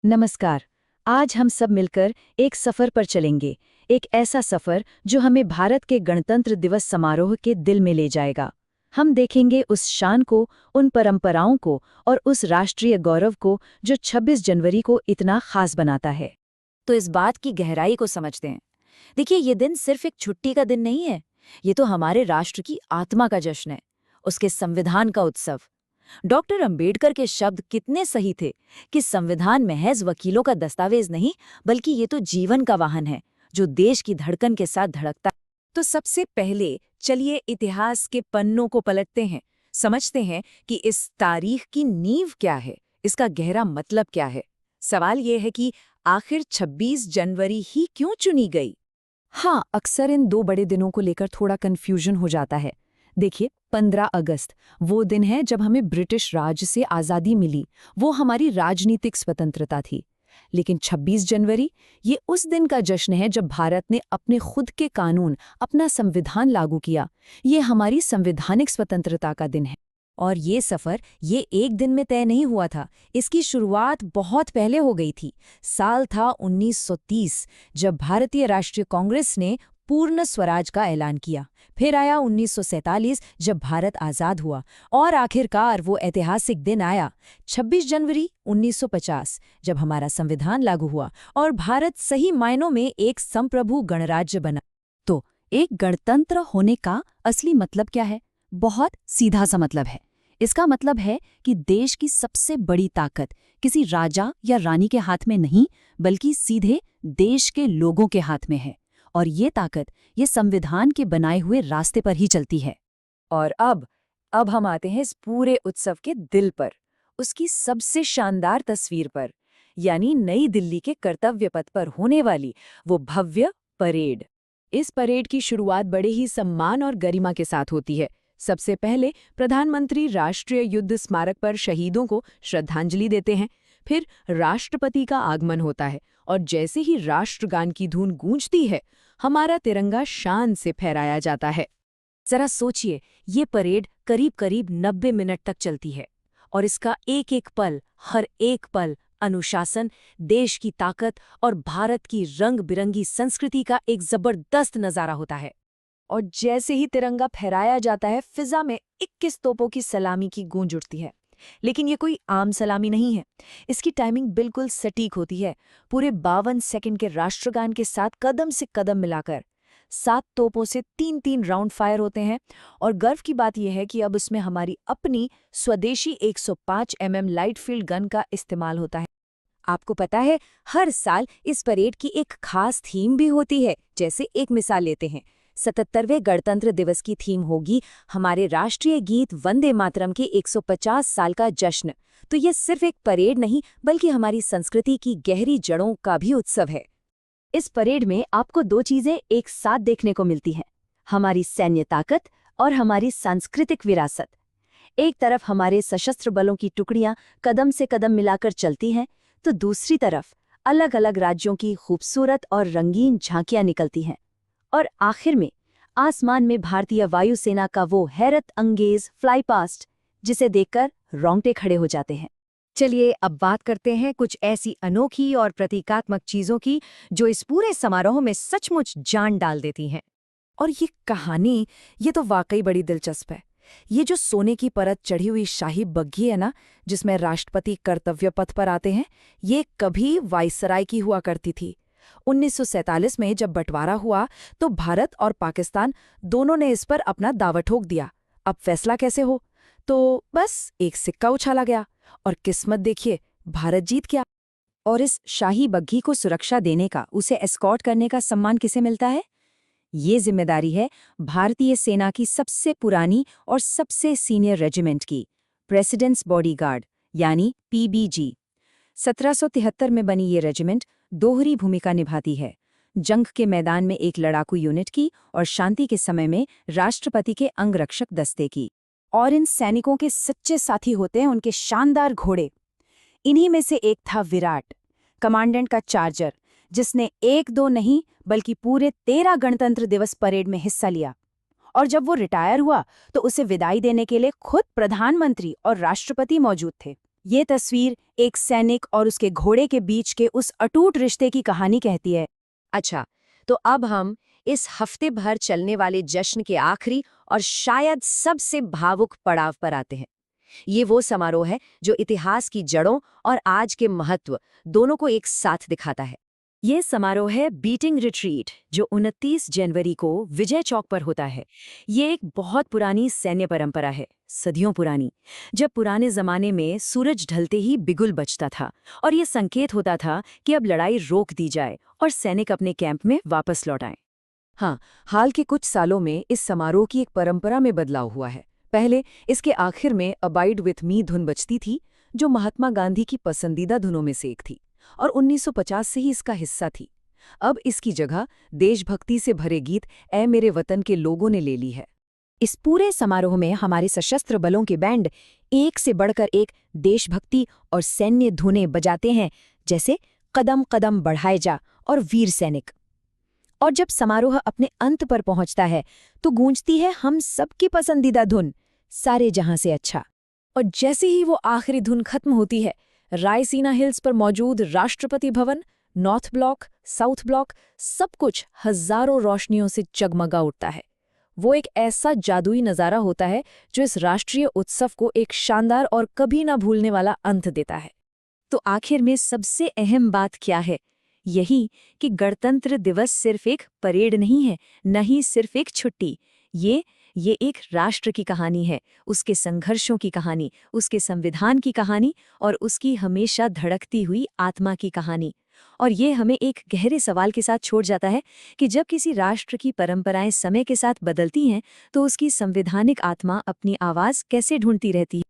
नमस्कार। आज हम सब मिलकर एक सफर पर चलेंगे। एक ऐसा सफर जो हमें भारत के गणतंत्र दिवस समारोह के दिल में ले जाएगा। हम देखेंगे उस शान को, उन परंपराओं को और उस राष्ट्रीय गौरव को जो 26 जनवरी को इतना खास बनाता है। तो इस बात की गहराई को समझते हैं। देखिए, ये दिन सिर्फ एक छुट्टी का दिन नहीं है। ये तो हमारे राष्ट्र की आत्मा का जश्न है, उसके संविधान का उत्सव। डॉक्टर अंबेडकर के शब्द कितने सही थे कि संविधान महज वकीलों का दस्तावेज नहीं, बल्कि ये तो जीवन का वाहन है जो देश की धड़कन के साथ धड़कता है। तो सबसे पहले चलिए इतिहास के पन्नों को पलटते हैं, समझते हैं कि इस तारीख की नींव क्या है, इसका गहरा मतलब क्या है। सवाल ये है कि आखिर 26 जनवरी ही क्यों चुनी गई? हाँ, अक्सर इन दो बड़े दिनों को लेकर थोड़ा कन्फ्यूजन हो जाता है। देखिए, 15 अगस्त वो दिन है जब हमें ब्रिटिश राज से आज़ादी मिली। वो हमारी राजनीतिक स्वतंत्रता थी। लेकिन 26 जनवरी ये उस दिन का जश्न है जब भारत ने अपने खुद के कानून, अपना संविधान लागू किया। ये हमारी संवैधानिक स्वतंत्रता का दिन है। और ये सफर ये एक दिन में तय नहीं हुआ था। इसकी शुरुआत बहुत पहले हो गई थी। साल था 1930, जब भारतीय राष्ट्रीय कांग्रेस ने पूर्ण स्वराज का ऐलान किया। फिर आया 1947, जब भारत आज़ाद हुआ। और आखिरकार वो ऐतिहासिक दिन आया, 26 जनवरी 1950, जब हमारा संविधान लागू हुआ और भारत सही मायनों में एक संप्रभु गणराज्य बना। तो एक गणतंत्र होने का असली मतलब क्या है? बहुत सीधा सा मतलब है। इसका मतलब है कि देश की सबसे बड़ी ताकत किसी राजा या रानी के हाथ में नहीं, बल्कि सीधे देश के लोगों के हाथ में है। और ये ताकत ये संविधान के बनाए हुए रास्ते पर ही चलती है। और अब हम आते हैं इस पूरे उत्सव के दिल पर, उसकी सबसे शानदार तस्वीर पर, यानी नई दिल्ली के कर्तव्य पथ पर होने वाली वो भव्य परेड। इस परेड की शुरुआत बड़े ही सम्मान और गरिमा के साथ होती है। सबसे पहले प्रधानमंत्री राष्ट्रीय युद्ध स्मारक पर शहीदों को श्रद्धांजलि देते हैं। फिर राष्ट्रपति का आगमन होता है और जैसे ही राष्ट्रगान की धुन गूंजती है, हमारा तिरंगा शान से फहराया जाता है। जरा सोचिए, ये परेड करीब करीब 90 मिनट तक चलती है और इसका एक एक पल, हर एक पल अनुशासन, देश की ताकत और भारत की रंग बिरंगी संस्कृति का एक जबरदस्त नजारा होता है। और जैसे ही तिरंगा फहराया जाता है, फिजा में 21 तोपों की सलामी की गूंज उठती है। लेकिन ये कोई आम सलामी नहीं है। इसकी टाइमिंग बिल्कुल सटीक होती है, पूरे 52 सेकंड के राष्ट्रगान के साथ कदम से कदम मिलाकर। 7 तोपों से 3-3 राउंड फायर होते हैं। और गर्व की बात यह है कि अब इसमें हमारी अपनी स्वदेशी 105 लाइट फील्ड गन का इस्तेमाल होता है। आपको पता है, हर साल इस परेड की एक खास थीम भी होती है। जैसे एक मिसाल लेते हैं, 77वें गणतंत्र दिवस की थीम होगी हमारे राष्ट्रीय गीत वंदे मातरम के 150 साल का जश्न। तो ये सिर्फ एक परेड नहीं, बल्कि हमारी संस्कृति की गहरी जड़ों का भी उत्सव है। इस परेड में आपको दो चीजें एक साथ देखने को मिलती हैं, हमारी सैन्य ताकत और हमारी सांस्कृतिक विरासत। एक तरफ हमारे सशस्त्र बलों की टुकड़ियां कदम से कदम मिलाकर चलती हैं, तो दूसरी तरफ अलग अलग राज्यों की खूबसूरत और रंगीन झांकियां निकलती हैं। और आखिर में आसमान में भारतीय वायुसेना का वो हैरत अंगेज फ्लाई पास्ट, जिसे देखकर रोंगटे खड़े हो जाते हैं। चलिए अब बात करते हैं कुछ ऐसी अनोखी और प्रतीकात्मक चीजों की जो इस पूरे समारोह में सचमुच जान डाल देती हैं। और ये कहानी, ये तो वाकई बड़ी दिलचस्प है। ये जो सोने की परत चढ़ी हुई शाही बग्घी है ना, जिसमें राष्ट्रपति कर्तव्य पथ पर आते हैं, ये कभी वायसराय की हुआ करती थी। 1947 में जब बंटवारा हुआ तो भारत और पाकिस्तान दोनों ने इस पर अपना दावा ठोक दिया। अब फैसला कैसे हो? तो बस एक सिक्का उछाला गया और किस्मत देखिए, भारत जीत गया। और इस शाही बग्घी को सुरक्षा देने का, उसे एस्कॉर्ट करने का सम्मान किसे मिलता है? ये जिम्मेदारी है भारतीय सेना की सबसे पुरानी और सबसे सीनियर रेजिमेंट की, प्रेसिडेंट्स बॉडीगार्ड यानी पीबीजी। 1773 में बनी ये रेजिमेंट दोहरी भूमिका निभाती है, जंग के मैदान में एक लड़ाकू यूनिट की और शांति के समय में राष्ट्रपति के अंगरक्षक दस्ते की। और इन सैनिकों के सच्चे साथी होते हैं उनके शानदार घोड़े। इन्हीं में से एक था विराट, कमांडेंट का चार्जर, जिसने एक दो नहीं बल्कि पूरे 13 गणतंत्र दिवस परेड में हिस्सा लिया। और जब वो रिटायर हुआ तो उसे विदाई देने के लिए खुद प्रधानमंत्री और राष्ट्रपति मौजूद थे। ये तस्वीर एक सैनिक और उसके घोड़े के बीच के उस अटूट रिश्ते की कहानी कहती है। अच्छा, तो अब हम इस हफ्ते भर चलने वाले जश्न के आखिरी और शायद सबसे भावुक पड़ाव पर आते हैं। ये वो समारोह है जो इतिहास की जड़ों और आज के महत्व दोनों को एक साथ दिखाता है। ये समारोह है बीटिंग रिट्रीट, जो 29 जनवरी को विजय चौक पर होता है। ये एक बहुत पुरानी सैन्य परंपरा है, सदियों पुरानी, जब पुराने जमाने में सूरज ढलते ही बिगुल बजता था और ये संकेत होता था कि अब लड़ाई रोक दी जाए और सैनिक अपने कैंप में वापस लौट आएं। हाँ, हाल के कुछ सालों में इस समारोह की एक परंपरा में बदलाव हुआ है। पहले इसके आखिर में अबाइड विथ मी धुन बजती थी, जो महात्मा गांधी की पसंदीदा धुनों में से एक थी और 1950 से ही इसका हिस्सा थी। अब इसकी जगह देशभक्ति से भरे गीत ऐ मेरे वतन के लोगों ने ले ली है। इस पूरे समारोह में हमारे सशस्त्र बलों के बैंड एक से बढ़कर एक देशभक्ति और सैन्य धुनें बजाते हैं, जैसे कदम कदम बढ़ाए जा और वीर सैनिक। और जब समारोह अपने अंत पर पहुंचता है तो गूंजती है हम सबकी पसंदीदा धुन, सारे जहां से अच्छा। और जैसे ही वो आखिरी धुन खत्म होती है, रायसीना हिल्स पर मौजूद Rashtrapati Bhavan, north block, south block, सब कुछ हजारों रोशनियों से जगमगा उठता है। वो एक ऐसा जादुई नज़ारा होता है जो इस राष्ट्रीय उत्सव को एक शानदार और कभी ना भूलने वाला अंत देता है। तो आखिर में सबसे अहम बात क्या है? यही कि गणतंत्र दिवस सिर्फ एक परेड नहीं है, न ही सिर्फ एक छुट्टी। ये एक राष्ट्र की कहानी है, उसके संघर्षों की कहानी, उसके संविधान की कहानी और उसकी हमेशा धड़कती हुई आत्मा की कहानी। और ये हमें एक गहरे सवाल के साथ छोड़ जाता है कि जब किसी राष्ट्र की परंपराएं समय के साथ बदलती हैं, तो उसकी संवैधानिक आत्मा अपनी आवाज़ कैसे ढूंढती रहती है।